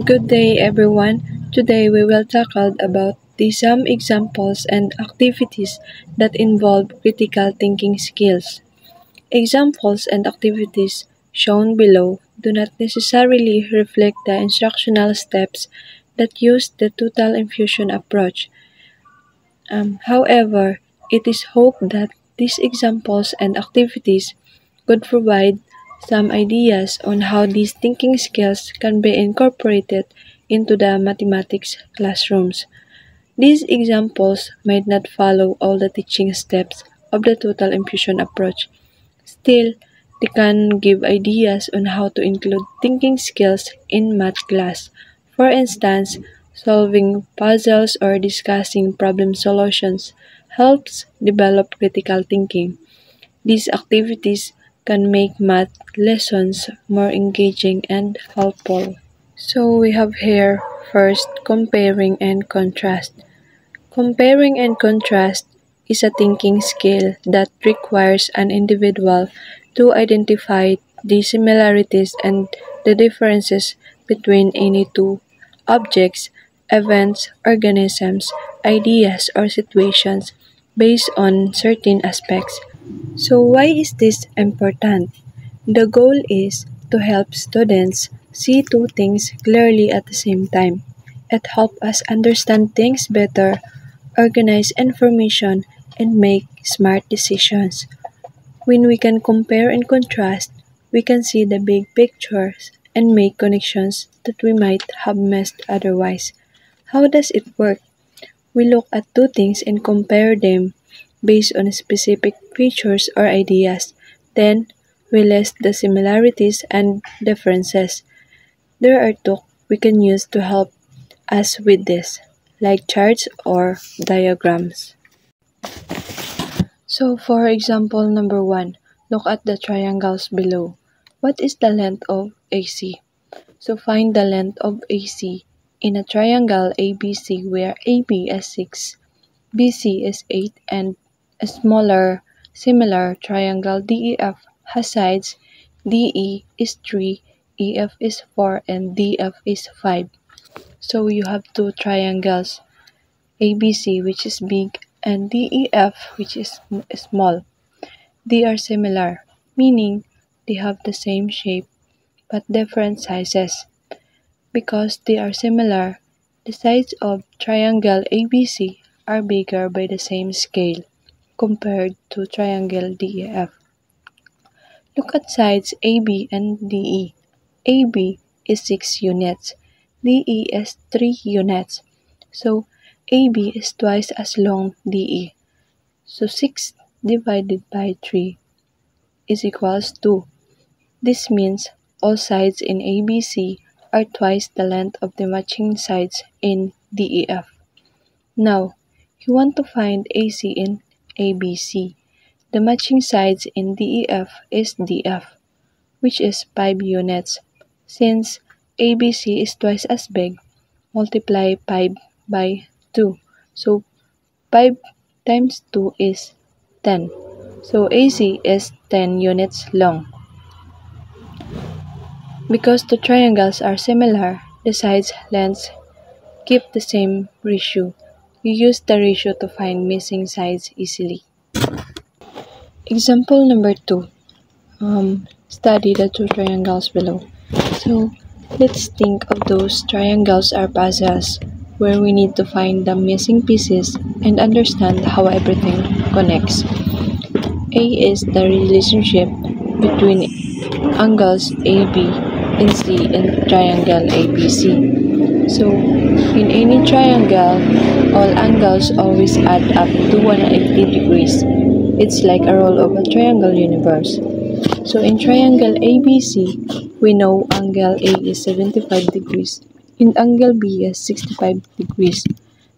Good day, everyone. Today we will tackle about some examples and activities that involve critical thinking skills. Examples and activities shown below do not necessarily reflect the instructional steps that use the total infusion approach. However, it is hoped that these examples and activities could provide some ideas on how these thinking skills can be incorporated into the mathematics classrooms. These examples might not follow all the teaching steps of the total infusion approach. Still, they can give ideas on how to include thinking skills in math class. For instance, solving puzzles or discussing problem solutions helps develop critical thinking. These activities can make math lessons more engaging and helpful. So we have here first comparing and contrast. Comparing and contrast is a thinking skill that requires an individual to identify the similarities and the differences between any two objects, events, organisms, ideas, or situations based on certain aspects. So, why is this important? The goal is to help students see two things clearly at the same time. It helps us understand things better, organize information, and make smart decisions. When we can compare and contrast, we can see the big pictures and make connections that we might have missed otherwise. How does it work? We look at two things and compare them based on specific features or ideas. Then, we list the similarities and differences. There are tools we can use to help us with this, like charts or diagrams. So, for example, number 1, look at the triangles below. What is the length of AC? So, find the length of AC in a triangle ABC where AB is 6, BC is 8, and a smaller, similar triangle DEF has sides DE is 3, EF is 4, and DF is 5. So, you have two triangles ABC, which is big, and DEF, which is small. They are similar, meaning they have the same shape but different sizes. Because they are similar, the sides of triangle ABC are bigger by the same scale compared to triangle DEF. Look at sides AB and DE. AB is 6 units, DE is 3 units. So, AB is twice as long DE. So 6 divided by 3 is equals to. This means all sides in ABC are twice the length of the matching sides in DEF. Now, you want to find AC in ABC. The matching sides in DEF is DF, which is 5 units. Since ABC is twice as big, multiply 5 by 2. So 5 times 2 is 10. So AC is 10 units long. Because the triangles are similar, the sides lengths keep the same ratio. You use the ratio to find missing sides easily. Example number 2. Study the two triangles below. So let's think of those triangles are puzzles where we need to find the missing pieces and understand how everything connects. A is the relationship between angles AB and C in triangle ABC. So, in any triangle, all angles always add up to 180 degrees. It's like a roll of a triangle universe. So, in triangle ABC, we know angle A is 75 degrees and angle B is 65 degrees.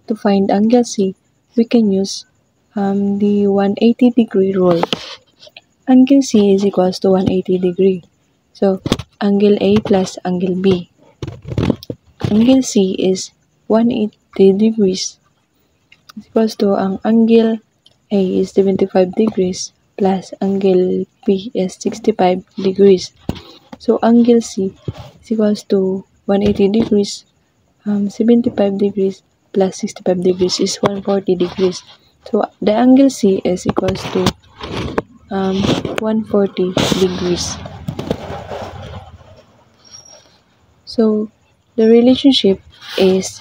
To find angle C, we can use the 180 degree rule. Angle C is equals to 180 degree. So, angle A plus angle B. Angle C is 180 degrees. Is equals to ang angle A is 75 degrees plus angle B is 65 degrees. So, angle C is equals to 180 degrees, 75 degrees plus 65 degrees is 140 degrees. So the angle C is equals to 140 degrees. So the relationship is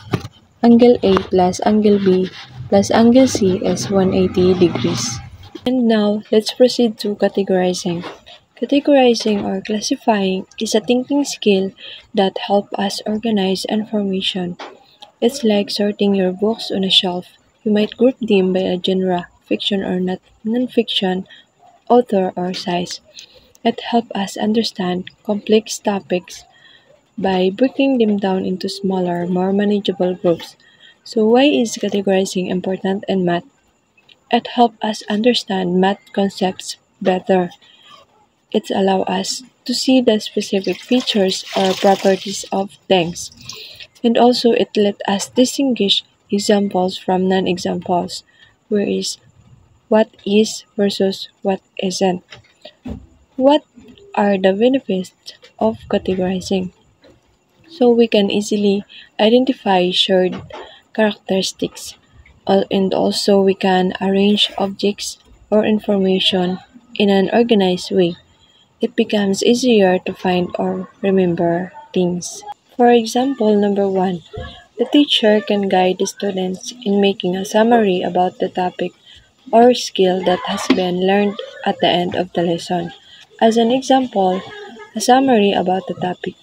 angle A plus angle B plus angle C is 180 degrees. And now let's proceed to categorizing. Categorizing or classifying is a thinking skill that helps us organize information. It's like sorting your books on a shelf. You might group them by a genre, fiction or not non-fiction, author or size. It helps us understand complex topics by breaking them down into smaller, more manageable groups. So why is categorizing important in math? It helps us understand math concepts better. It allows us to see the specific features or properties of things. And also it let us distinguish examples from non-examples, whereas what is versus what isn't. What are the benefits of categorizing? So we can easily identify shared characteristics, and also we can arrange objects or information in an organized way. It becomes easier to find or remember things. For example, number one, the teacher can guide the students in making a summary about the topic or skill that has been learned at the end of the lesson. As an example, a summary about the topic,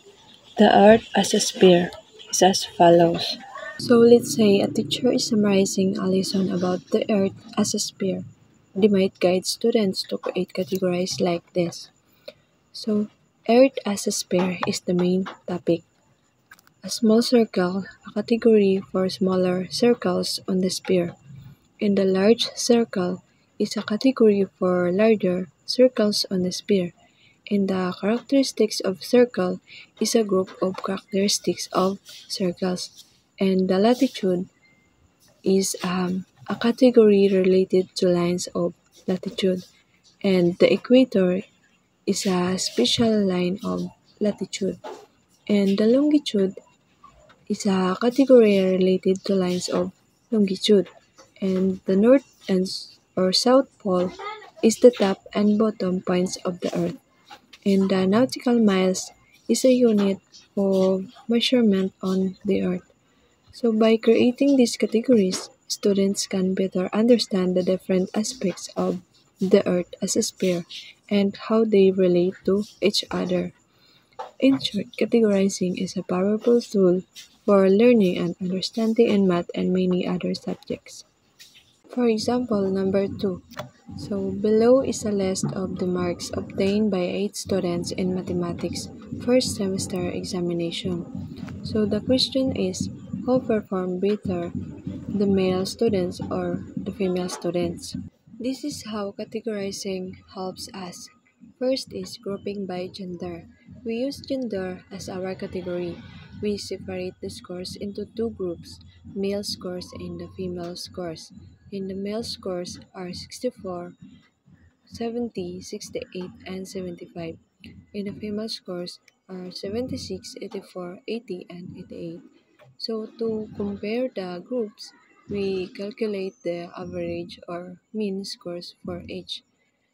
the earth as a sphere, is as follows. So let's say a teacher is summarizing a lesson about the earth as a sphere. They might guide students to create categories like this. So, earth as a sphere is the main topic. A small circle, a category for smaller circles on the sphere. And the large circle is a category for larger circles on the sphere. And the characteristics of circle is a group of characteristics of circles. And the latitude is a category related to lines of latitude. And the equator is a special line of latitude. And the longitude is a category related to lines of longitude. And the north and or south pole is the top and bottom points of the earth. And the nautical miles is a unit of measurement on the earth. So by creating these categories, students can better understand the different aspects of the earth as a sphere and how they relate to each other. In short, categorizing is a powerful tool for learning and understanding in math and many other subjects. For example, number 2. So below is a list of the marks obtained by 8 students in mathematics first semester examination. So the question is, who performed better, the male students or the female students? This is how categorizing helps us. First is grouping by gender. We use gender as our category. We separate the scores into two groups, male scores and the female scores. And the male scores are 64, 70, 68, and 75. And the female scores are 76, 84, 80, and 88. So to compare the groups, we calculate the average or mean scores for each.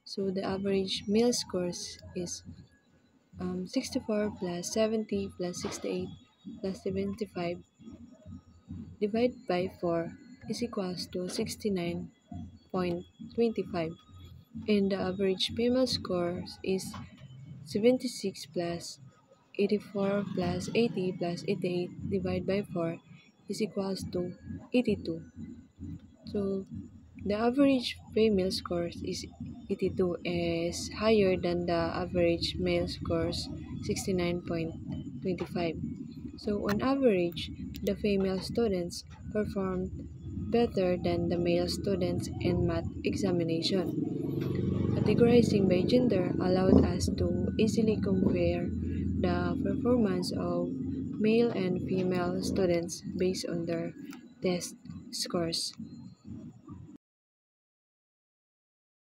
So the average male scores is 64 plus 70 plus 68 plus 75 divided by 4 is equals to 69.25. And the average female scores is 76 plus 84 plus 80 plus 88 divided by 4 is equals to 82. So the average female scores is 82 is higher than the average male scores 69.25. So on average, the female students performed better than the male students in math examination. Categorizing by gender allowed us to easily compare the performance of male and female students based on their test scores.